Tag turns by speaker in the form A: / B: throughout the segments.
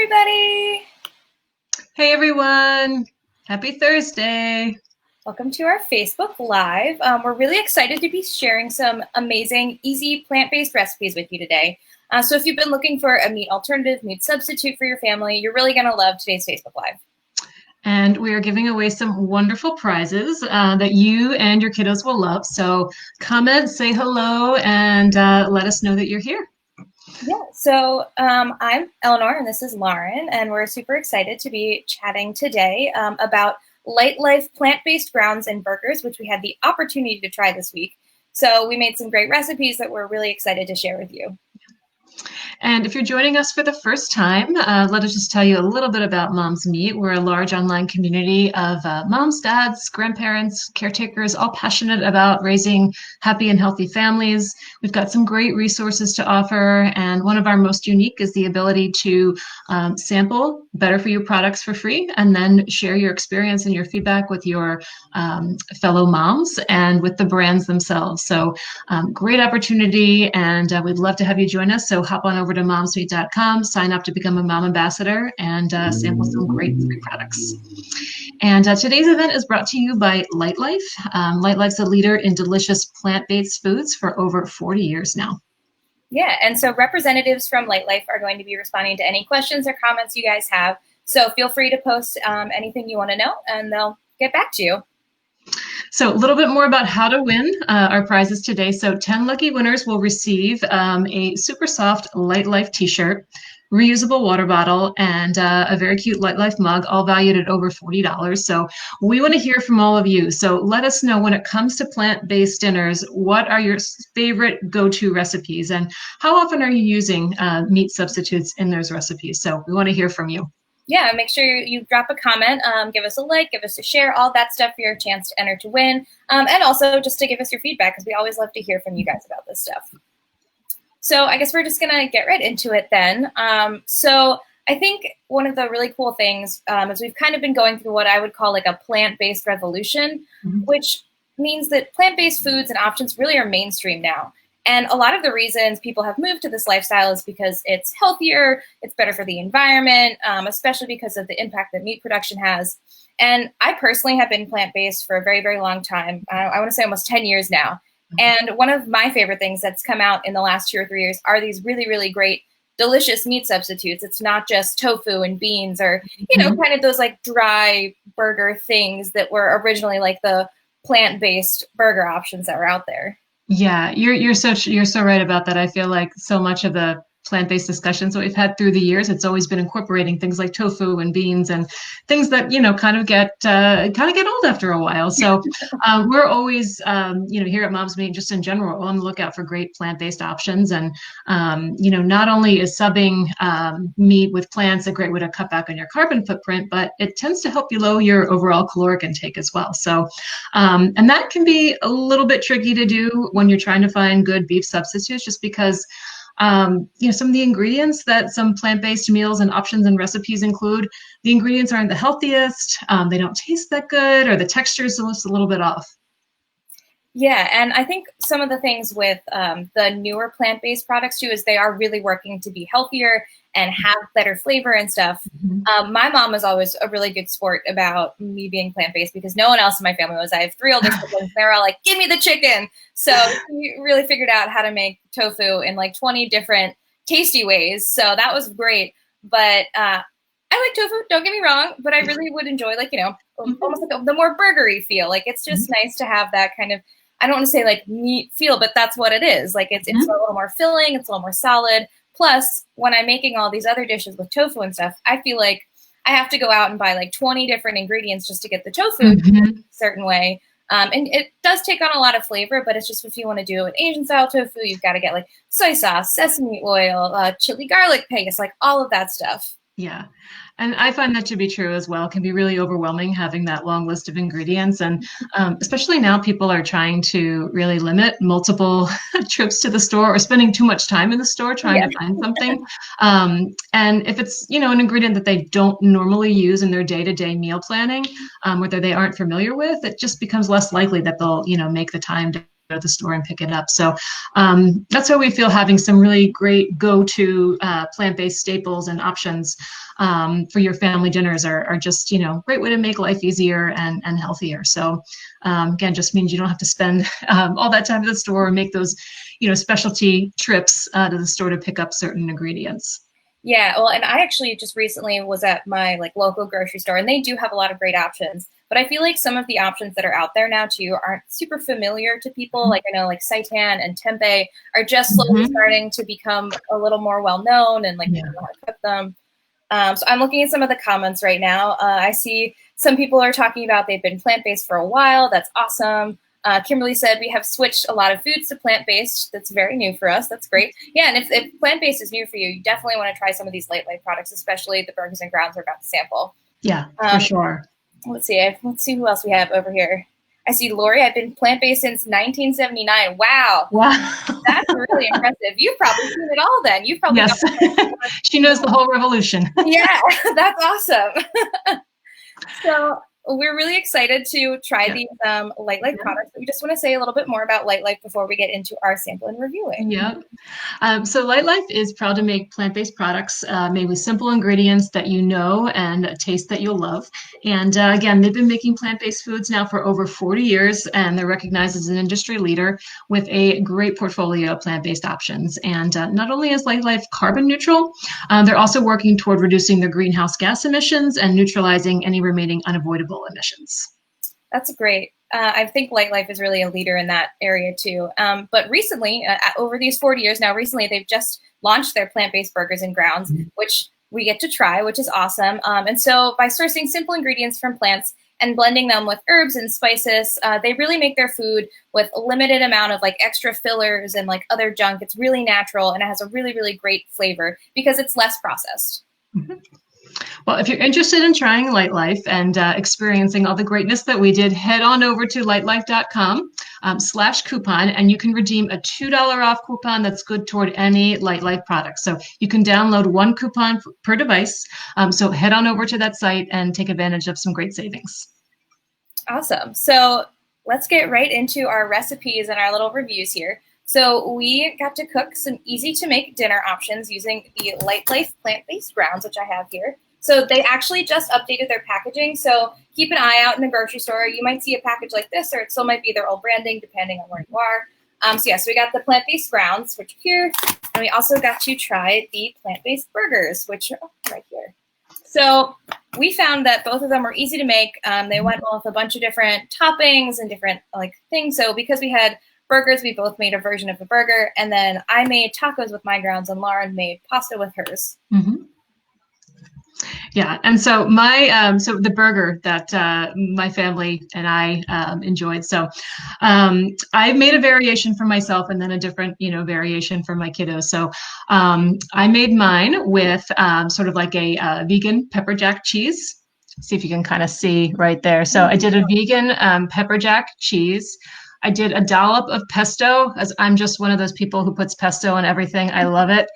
A: everybody.
B: Hey everyone, happy Thursday.
A: Welcome to our Facebook Live. We're really excited to be sharing some amazing, easy plant-based recipes with you today. So if you've been looking for a meat alternative, meat substitute for your family, you're really going to love today's Facebook Live.
B: And we are giving away some wonderful prizes that you and your kiddos will love. So comment, say hello, and let us know that you're here.
A: Yeah, so I'm Eleanor and this is Lauren, and we're super excited to be chatting today about Lightlife plant-based grounds and burgers, which we had the opportunity to try this week. So we made some great recipes that we're really excited to share with you.
B: And if you're joining us for the first time, let us just tell you a little bit about Mom's Meat. We're a large online community of moms, dads, grandparents, caretakers, all passionate about raising happy and healthy families. We've got some great resources to offer, and one of our most unique is the ability to sample better for you products for free, and then share your experience and your feedback with your fellow moms and with the brands themselves. So great opportunity, and we'd love to have you join us. So hop on over to momsmeat.com, sign up to become a mom ambassador, and sample some great free products. And today's event is brought to you by Lightlife. Lightlife's a leader in delicious plant-based foods for over 40 years now.
A: Yeah, and so representatives from Lightlife are going to be responding to any questions or comments you guys have. So feel free to post anything you want to know, and they'll get back to you.
B: So a little bit more about how to win our prizes today. So 10 lucky winners will receive a super soft Lightlife t-shirt, reusable water bottle, and a very cute Lightlife mug, all valued at over $40. So we want to hear from all of you. So let us know, when it comes to plant-based dinners, what are your favorite go-to recipes, and how often are you using meat substitutes in those recipes? So we want to hear from you.
A: Yeah, make sure you drop a comment, give us a like, give us a share, all that stuff for your chance to enter to win. And also just to give us your feedback, because we always love to hear from you guys about this stuff. So I guess we're just going to get right into it then. So I think one of the really cool things is we've kind of been going through what I would call like a plant-based revolution, which means that plant-based foods and options really are mainstream now. And a lot of the reasons people have moved to this lifestyle is because it's healthier, it's better for the environment, especially because of the impact that meat production has. And I personally have been plant-based for a very, very long time. I want to say almost 10 years now. And one of my favorite things that's come out in the last 2 or 3 years are these really, really great, delicious meat substitutes. It's not just tofu and beans or, kind of those like dry burger things that were originally like the plant-based burger options that were out there.
B: Yeah, you're so right about that. I feel like so much of the plant-based discussions that we've had through the years, it's always been incorporating things like tofu and beans and things that kind of get old after a while. So we're always here at Mom's Meat, just in general, on the lookout for great plant-based options. And not only is subbing meat with plants a great way to cut back on your carbon footprint, but it tends to help you lower your overall caloric intake as well. So and that can be a little bit tricky to do when you're trying to find good beef substitutes, just because some of the ingredients that some plant-based meals and options and recipes include, the ingredients aren't the healthiest, they don't taste that good, or the texture is just a little bit off.
A: Yeah, and I think some of the things with the newer plant-based products too is they are really working to be healthier and have better flavor and stuff. My mom was always a really good sport about me being plant-based because no one else in my family was. I have 3 older siblings. They're all like, give me the chicken. So we really figured out how to make tofu in like 20 different tasty ways. So that was great. But I like tofu, don't get me wrong, but I really would enjoy almost like the more burgery feel. Like it's just nice to have that kind of, I don't want to say like meat feel, but that's what it is. Like it's a little more filling, it's a little more solid. Plus, when I'm making all these other dishes with tofu and stuff, I feel like I have to go out and buy like 20 different ingredients just to get the tofu a certain way. And it does take on a lot of flavor, but it's just if you want to do an Asian style tofu, you've got to get like soy sauce, sesame oil, chili garlic paste, like all of that stuff.
B: Yeah. And I find that to be true as well. It can be really overwhelming having that long list of ingredients. And especially now, people are trying to really limit multiple trips to the store or spending too much time in the store trying to find something. And if it's, an ingredient that they don't normally use in their day-to-day meal planning, whether they aren't familiar with, it just becomes less likely that they'll, make the time to to the store and pick it up. So that's why we feel having some really great go-to plant-based staples and options for your family dinners are just, great way to make life easier and healthier. So again, just means you don't have to spend all that time at the store or make those, specialty trips to the store to pick up certain ingredients.
A: Yeah, well, and I actually just recently was at my local grocery store, and they do have a lot of great options. But I feel like some of the options that are out there now too aren't super familiar to people. Like I know seitan and tempeh are just slowly starting to become a little more well known, and people know how to cook them. So I'm looking at some of the comments right now. I see some people are talking about they've been plant-based for a while. That's awesome. Kimberly said we have switched a lot of foods to plant-based. That's very new for us. That's great. Yeah, and if plant-based is new for you, you definitely want to try some of these Lightlife products, especially the burgers and grounds we're about to sample.
B: Yeah, for sure.
A: Let's see who else we have over here. I see Lori. I've been plant-based since 1979. Wow. That's really impressive. You've probably seen it all then. You've probably
B: yes. She knows the whole revolution.
A: Yeah, that's awesome. So we're really excited to try these Lightlife products. We just want to say a little bit more about Lightlife before we get into our sample and reviewing.
B: Yeah. So Lightlife is proud to make plant-based products made with simple ingredients that you know and a taste that you'll love. And again, they've been making plant-based foods now for over 40 years, and they're recognized as an industry leader with a great portfolio of plant-based options. And not only is Lightlife carbon neutral, they're also working toward reducing their greenhouse gas emissions and neutralizing any remaining unavoidable emissions.
A: That's great. I think Lightlife is really a leader in that area too. But recently, over these 40 years now, recently they've just launched their plant-based burgers and grounds, which we get to try, which is awesome. And so by sourcing simple ingredients from plants and blending them with herbs and spices, they really make their food with a limited amount of extra fillers and other junk. It's really natural, and it has a really, really great flavor because it's less processed.
B: Well, if you're interested in trying Lightlife and experiencing all the greatness that we did, head on over to lightlife.com/coupon, and you can redeem a $2 off coupon that's good toward any Lightlife product. So you can download one coupon per device. So head on over to that site and take advantage of some great savings.
A: Awesome. So let's get right into our recipes and our little reviews here. So we got to cook some easy to make dinner options using the Lightlife plant-based grounds, which I have here. So they actually just updated their packaging. So keep an eye out in the grocery store. You might see a package like this, or it still might be their old branding, depending on where you are. So we got the plant-based grounds, which are here. And we also got to try the plant-based burgers, which are right here. So we found that both of them were easy to make. They went with a bunch of different toppings and different things. So because we had burgers, we both made a version of a burger, and then I made tacos with my grounds, and Lauren made pasta with hers.
B: Yeah, and so so the burger that my family and I enjoyed. So I made a variation for myself, and then a different variation for my kiddos. So I made mine with sort of like a vegan pepper jack cheese. See if you can kind of see right there. So I did a vegan pepper jack cheese. I did a dollop of pesto, as I'm just one of those people who puts pesto on everything. I love it.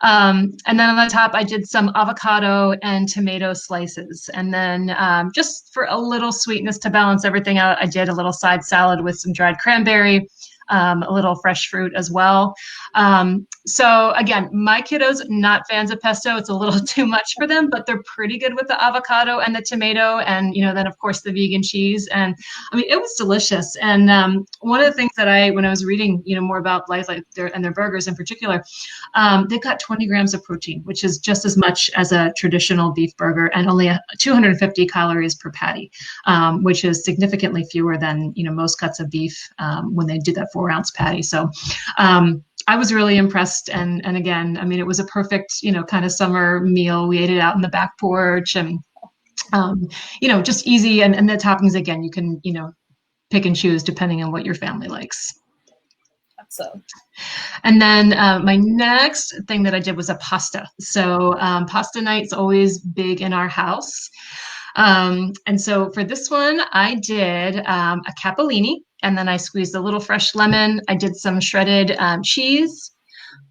B: And then on the top, I did some avocado and tomato slices. And then just for a little sweetness to balance everything out, I did a little side salad with some dried cranberry, a little fresh fruit as well. So again, my kiddos, not fans of pesto. It's a little too much for them, but they're pretty good with the avocado and the tomato, and then of course the vegan cheese. And I mean, it was delicious. And one of the things that when I was reading, more about Lightlife and their burgers in particular, they've got 20 grams of protein, which is just as much as a traditional beef burger, and only 250 calories per patty, which is significantly fewer than most cuts of beef when they do that 4-ounce patty. So I was really impressed. And again, I mean, it was a perfect, kind of summer meal. We ate it out in the back porch, and, just easy. And the toppings, again, you can, pick and choose depending on what your family likes.
A: So,
B: and then my next thing that I did was a pasta. So pasta night's always big in our house. And so for this one, I did a capellini, and then I squeezed a little fresh lemon. I did some shredded cheese.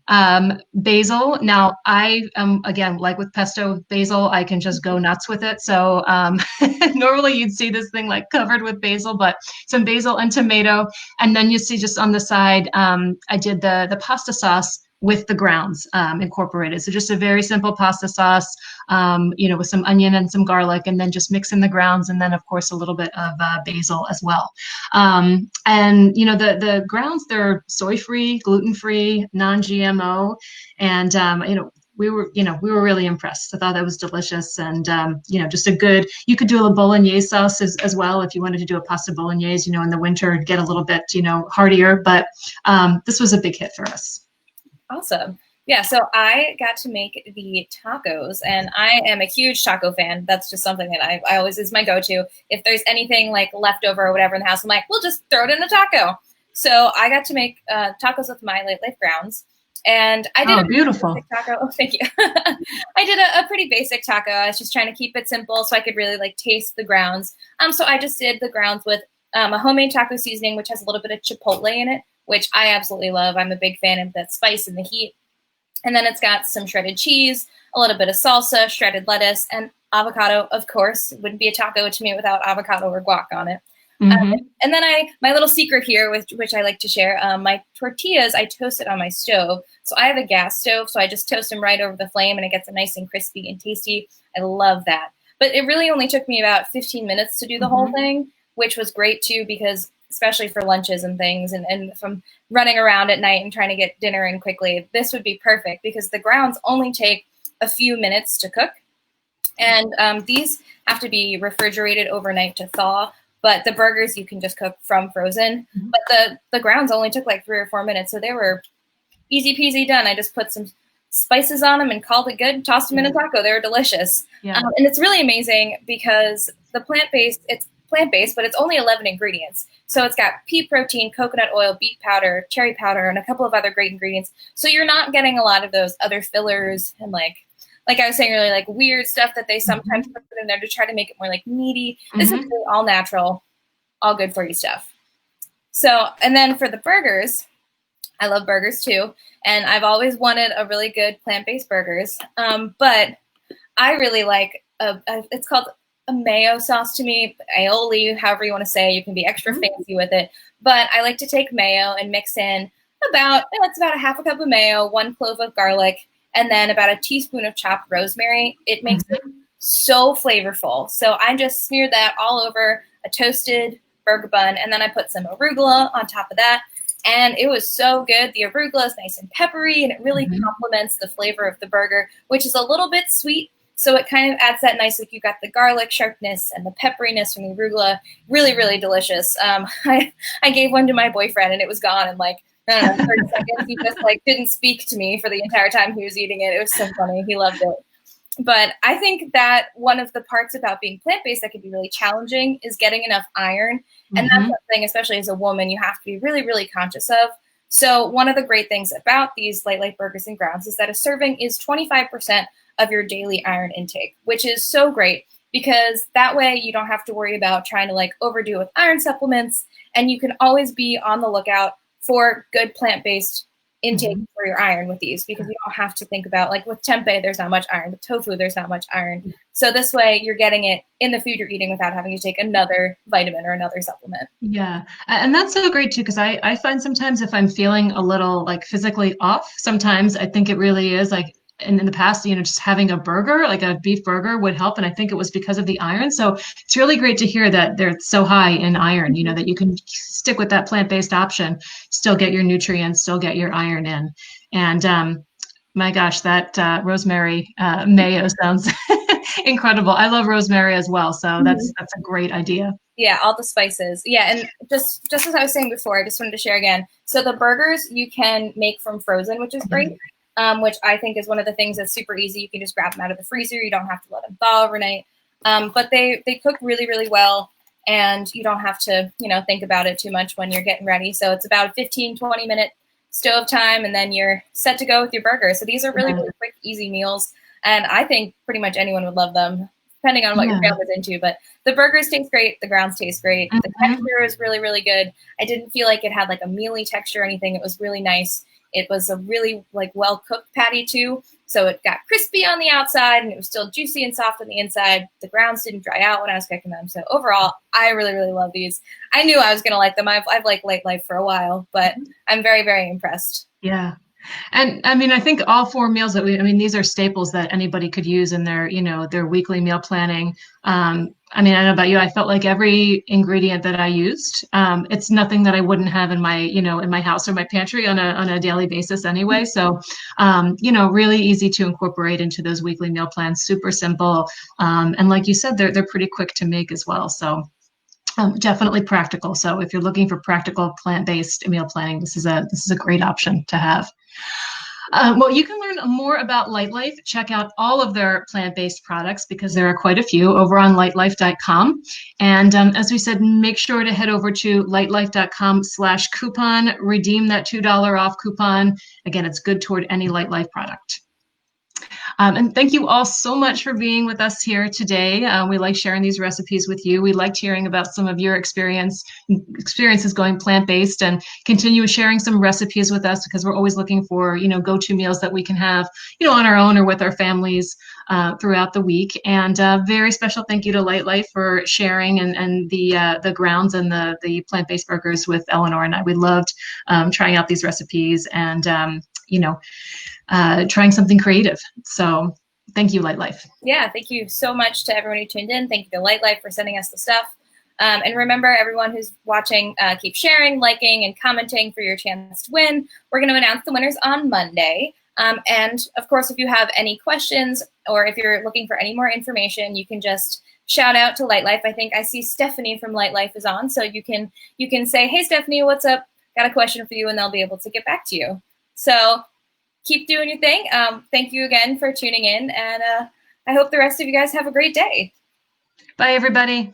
B: Basil. Now, I again, like with pesto basil, I can just go nuts with it. So normally you'd see this thing like covered with basil, but some basil and tomato. And then you see just on the side, I did the pasta sauce with the grounds incorporated. So just a very simple pasta sauce, with some onion and some garlic, and then just mix in the grounds, and then of course a little bit of basil as well. And the grounds, they're soy-free, gluten-free, non-GMO, and we were really impressed. I thought that was delicious, and just a good. You could do a bolognese sauce as well if you wanted to do a pasta bolognese. In the winter, get a little bit heartier, but this was a big hit for us.
A: Awesome. Yeah, so I got to make the tacos, and I am a huge taco fan. That's just something that I always is my go-to. If there's anything like leftover or whatever in the house, I'm like, we'll just throw it in a taco. So I got to make tacos with my Lightlife grounds, and I did
B: beautiful
A: taco. Oh, thank you. I did a pretty basic taco. I was just trying to keep it simple so I could really like taste the grounds. So I just did the grounds with a homemade taco seasoning, which has a little bit of chipotle in it, which I absolutely love. I'm a big fan of that spice and the heat. And then it's got some shredded cheese, a little bit of salsa, shredded lettuce, and avocado. Of course, it wouldn't be a taco to me without avocado or guac on it.
B: Mm-hmm.
A: And then my little secret here, which I like to share, my tortillas, I toast it on my stove. So I have a gas stove, so I just toast them right over the flame, and it gets nice and crispy and tasty. I love that. But it really only took me about 15 minutes to do the whole thing, which was great too, because especially for lunches and things, and from running around at night and trying to get dinner in quickly, this would be perfect because the grounds only take a few minutes to cook. And these have to be refrigerated overnight to thaw, but the burgers you can just cook from frozen. But the grounds only took like 3 or 4 minutes, so they were easy peasy done. I just put some spices on them and called it good, tossed them in a taco. They were delicious.
B: Yeah.
A: And it's really amazing because the plant-based, it's plant-based, but it's only 11 ingredients. So it's got pea protein, coconut oil, beet powder, cherry powder, and a couple of other great ingredients. So you're not getting a lot of those other fillers and like I was saying earlier, like weird stuff that they sometimes put in there to try to make it more like meaty. This is really all natural, all good for you stuff. So, and then for the burgers, I love burgers too. And I've always wanted a really good plant-based burgers. But I really like, it's called a mayo sauce to me, aioli, however you want to say. You can be extra fancy with it. But I like to take mayo and mix in it's about a half a cup of mayo, 1 clove of garlic, and then about a teaspoon of chopped rosemary. It makes it so flavorful. So I just smeared that all over a toasted burger bun, and then I put some arugula on top of that. And it was so good. The arugula is nice and peppery, and it really complements the flavor of the burger, which is a little bit sweet. So it kind of adds that nice, like you got the garlic sharpness and the pepperiness from the arugula. Really, really delicious. I gave one to my boyfriend, and it was gone in like, I don't know, 30 seconds. He just like didn't speak to me for the entire time he was eating it. It was so funny. He loved it. But I think that one of the parts about being plant-based that can be really challenging is getting enough iron. And that's something, especially as a woman, you have to be really, really conscious of. So one of the great things about these Lightlife burgers and grounds is that a serving is 25% of your daily iron intake, which is so great because that way you don't have to worry about trying to like overdo with iron supplements, and you can always be on the lookout for good plant-based intake for your iron with these, because you don't have to think about, like with tempeh, there's not much iron. With tofu, there's not much iron. So this way you're getting it in the food you're eating without having to take another vitamin or another supplement.
B: Yeah. And that's so great too, because I find sometimes if I'm feeling a little like physically off, sometimes I think it really is like in the past, just having a burger, like a beef burger would help. And I think it was because of the iron. So it's really great to hear that they're so high in iron, that you can stick with that plant-based option, still get your nutrients, still get your iron in. And my gosh, that rosemary mayo sounds incredible. I love rosemary as well. So that's a great idea.
A: Yeah, all the spices. Yeah, and just as I was saying before, I just wanted to share again. So the burgers you can make from frozen, which is great. Which I think is one of the things that's super easy. You can just grab them out of the freezer. You don't have to let them thaw overnight. But they cook really, really well, and you don't have to, think about it too much when you're getting ready. So it's about a 15, 20-minute stove time, and then you're set to go with your burger. So these are really, really quick, easy meals, and I think pretty much anyone would love them, depending on what your family's into. But the burgers taste great. The grounds taste great. The texture is really, really good. I didn't feel like it had like a mealy texture or anything. It was really nice. It was a really like well-cooked patty too. So it got crispy on the outside and it was still juicy and soft on the inside. The grounds didn't dry out when I was cooking them. So overall, I really, really love these. I knew I was going to like them. I've liked Lightlife for a while, but I'm very, very impressed.
B: Yeah. And I mean, I think all four meals I mean, these are staples that anybody could use in their, their weekly meal planning. I mean, I don't know about you, I felt like every ingredient that I used, it's nothing that I wouldn't have in my, in my house or my pantry on a daily basis anyway. So, really easy to incorporate into those weekly meal plans, super simple. And like you said, they're pretty quick to make as well. So, definitely practical. So if you're looking for practical plant-based meal planning, this is a great option to have. Well, you can learn more about Lightlife. Check out all of their plant-based products because there are quite a few over on lightlife.com. And as we said, make sure to head over to lightlife.com/coupon, redeem that $2 off coupon. Again, it's good toward any Lightlife product. And thank you all so much for being with us here today. We like sharing these recipes with you. We liked hearing about some of your experiences going plant-based, and continue sharing some recipes with us because we're always looking for, go-to meals that we can have, on our own or with our families throughout the week. And very special thank you to Lightlife for sharing and the grounds and the plant-based burgers with Eleanor and I. We loved trying out these recipes and trying something creative. So thank you, Lightlife.
A: Yeah, thank you so much to everyone who tuned in. Thank you to Lightlife for sending us the stuff. And remember, everyone who's watching, keep sharing, liking, and commenting for your chance to win. We're going to announce the winners on Monday. And of course, if you have any questions or if you're looking for any more information, you can just shout out to Lightlife. I think I see Stephanie from Lightlife is on, so you can say, "Hey, Stephanie, what's up? Got a question for you," and they'll be able to get back to you. So keep doing your thing. Thank you again for tuning in, and I hope the rest of you guys have a great day.
B: Bye, everybody.